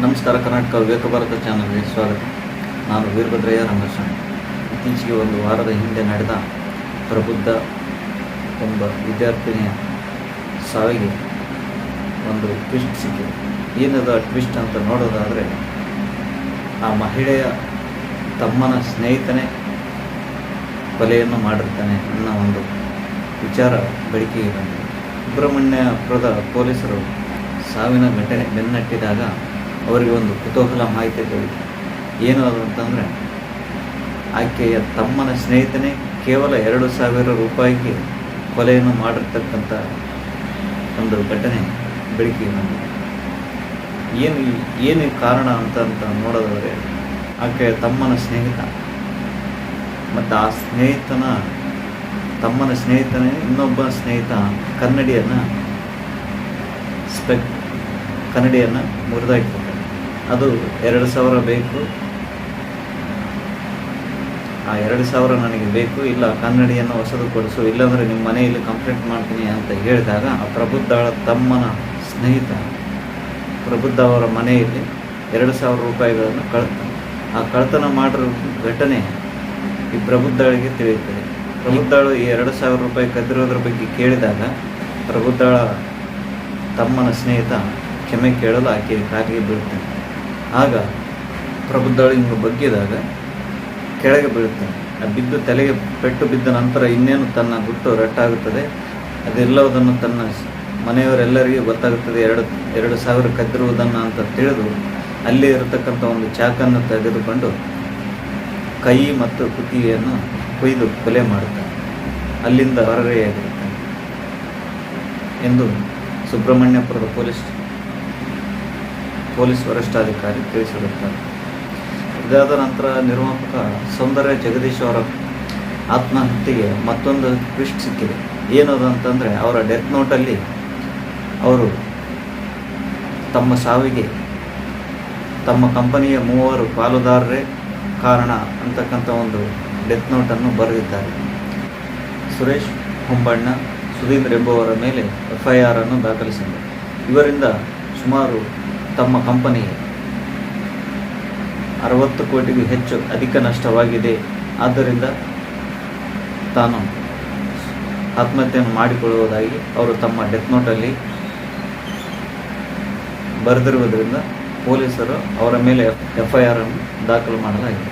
ನಮಸ್ಕಾರ. ಕರ್ನಾಟಕ ವಿವೇಕ ಭಾರತ ಚಾನಲ್ಗೆ ಸ್ವಾಗತ. ನಾನು ವೀರಭದ್ರಯ್ಯ ರಂಗಸ್ವಾಮಿ. ಇತ್ತೀಚೆಗೆ ಒಂದು ವಾರದ ಹಿಂದೆ ನಡೆದ ಪ್ರಬುದ್ಧ ಎಂಬ ವಿದ್ಯಾರ್ಥಿನಿಯ ಸಾವಿಗೆ ಒಂದು ಟ್ವಿಸ್ಟ್ ಸಿಕ್ಕಿದೆ. ಏನದು ಟ್ವಿಸ್ಟ್ ಅಂತ ನೋಡೋದಾದರೆ, ಆ ಮಹಿಳೆಯ ತಮ್ಮನ ಸ್ನೇಹಿತನೇ ಕೊಲೆಯನ್ನು ಮಾಡಿರ್ತಾನೆ ಅನ್ನೋ ಒಂದು ವಿಚಾರ ಬೆಳಕಿಗೆ ಬಂದಿದೆ. ಸುಬ್ರಹ್ಮಣ್ಯಪುರದ ಪೊಲೀಸರು ಸಾವಿನ ಘಟನೆ ಬೆನ್ನಟ್ಟಿದಾಗ ಅವರಿಗೆ ಒಂದು ಕುತೂಹಲ ಮಾಹಿತಿ ದೊರೆಯಿತು. ಏನು ಅದು ಅಂತಂದರೆ, ಆಕೆಯ ತಮ್ಮನ ಸ್ನೇಹಿತನೇ ಕೇವಲ 2,000 ರೂಪಾಯಿಗೆ ಕೊಲೆಯನ್ನು ಮಾಡಿರ್ತಕ್ಕಂಥ ಒಂದು ಘಟನೆ ಬೆಳಕಿಗೆ ಬಂದಿದೆ. ಏನು ಕಾರಣ ಅಂತ ನೋಡೋದಾದರೆ, ಆಕೆಯ ತಮ್ಮನ ಸ್ನೇಹಿತ ಮತ್ತು ಆ ತಮ್ಮನ ಸ್ನೇಹಿತನೇ ಇನ್ನೊಬ್ಬ ಸ್ನೇಹಿತ ಕನ್ನಡಿಯನ್ನು ಮುರಿದಾಕಿರ್ತಾರೆ. ಅದು 2,000 ಬೇಕು, ಆ 2,000 ನನಗೆ ಬೇಕು, ಇಲ್ಲ ಕನ್ನಡಿಯನ್ನು ಹೊಸದು ಕೊಡಿಸು, ಇಲ್ಲಾಂದರೆ ನಿಮ್ಮ ಮನೆಯಲ್ಲಿ ಕಂಪ್ಲೇಂಟ್ ಮಾಡ್ತೀನಿ ಅಂತ ಹೇಳಿದಾಗ ಆ ಪ್ರಬುದ್ಧಳ ತಮ್ಮನ ಸ್ನೇಹಿತ ಪ್ರಬುದ್ಧ ಅವರ ಮನೆಯಲ್ಲಿ 2,000 ರೂಪಾಯಿಗಳನ್ನು ಕಳ್ತಾನೆ. ಆ ಕಳ್ತನ ಮಾಡಿರೋ ಘಟನೆ ಈ ಪ್ರಬುದ್ಧಳಿಗೆ ತಿಳಿಯುತ್ತದೆ. ಪ್ರಬುದ್ಧಳು ಈ 2,000 ರೂಪಾಯಿ ಕದ್ದಿರೋದ್ರ ಬಗ್ಗೆ ಕೇಳಿದಾಗ ಪ್ರಬುದ್ಧಳ ತಮ್ಮನ ಸ್ನೇಹಿತ ಕ್ಷಮೆ ಕೇಳಲು ಆಕೆ ಕಾಲಿಗೆ ಬೀಳ್ತಾನೆ. ಆಗ ಪ್ರಬುದ್ಧಳು ಹಿಂಗೆ ಬಗ್ಗಿದಾಗ ಕೆಳಗೆ ಬೀಳ್ತಾನೆ. ಬಿದ್ದು ತಲೆಗೆ ಪೆಟ್ಟು ಬಿದ್ದ ನಂತರ ಇನ್ನೇನು ತನ್ನ ಗುಟ್ಟು ರಟ್ಟಾಗುತ್ತದೆ. ಅದೆಲ್ಲವುದನ್ನು ತನ್ನ ಮನೆಯವರೆಲ್ಲರಿಗೂ ಗೊತ್ತಾಗುತ್ತದೆ 2,000 ಕದ್ದಿರುವುದನ್ನು ಅಂತ ತಿಳಿದು ಅಲ್ಲಿ ಇರತಕ್ಕಂಥ ಒಂದು ಚಾಕನ್ನು ತೆಗೆದುಕೊಂಡು ಕೈ ಮತ್ತು ಕುತ್ತಿಗೆಯನ್ನು ಕೊಯ್ದು ಕೊಲೆ ಮಾಡುತ್ತಾನೆ. ಅಲ್ಲಿಂದ ಹೊರಗಡೆಯಾಗಿರುತ್ತಾನೆ ಎಂದು ಸುಬ್ರಹ್ಮಣ್ಯಪುರದ ಪೊಲೀಸ್ ವರಿಷ್ಠಾಧಿಕಾರಿ ತಿಳಿಸಿರುತ್ತಾರೆ. ಇದಾದ ನಂತರ ನಿರ್ಮಾಪಕ ಸೌಂದರ್ಯ ಜಗದೀಶ್ ಅವರ ಆತ್ಮಹತ್ಯೆಗೆ ಮತ್ತೊಂದು ಟ್ವಿಸ್ಟ್ ಸಿಕ್ಕಿದೆ. ಏನದು ಅಂತಂದರೆ, ಅವರ ಡೆತ್ ನೋಟಲ್ಲಿ ಅವರು ತಮ್ಮ ಸಾವಿಗೆ ತಮ್ಮ ಕಂಪನಿಯ 3 ಪಾಲುದಾರರೇ ಕಾರಣ ಅಂತಕ್ಕಂಥ ಒಂದು ಡೆತ್ ನೋಟನ್ನು ಬರೆದಿದ್ದಾರೆ. ಸುರೇಶ್ ಹೊಂಬಣ್ಣ, ಸುಧೀಂದ್ರ ಎಂಬುವರ ಮೇಲೆ FIR ಅನ್ನು ದಾಖಲಿಸಿದ್ದಾರೆ. ಇವರಿಂದ ಸುಮಾರು ತಮ್ಮ ಕಂಪನಿಗೆ 60 ಕೋಟಿಗೂ ಹೆಚ್ಚು ಅಧಿಕ ನಷ್ಟವಾಗಿದೆ. ಆದ್ದರಿಂದ ತಾನು ಆತ್ಮಹತ್ಯೆಯನ್ನು ಮಾಡಿಕೊಳ್ಳುವುದಾಗಿ ಅವರು ತಮ್ಮ ಡೆತ್ ನೋಟಲ್ಲಿ ಬರೆದಿರುವುದರಿಂದ ಪೊಲೀಸರು ಅವರ ಮೇಲೆ FIR ಅನ್ನು ದಾಖಲು ಮಾಡಲಾಗಿದೆ.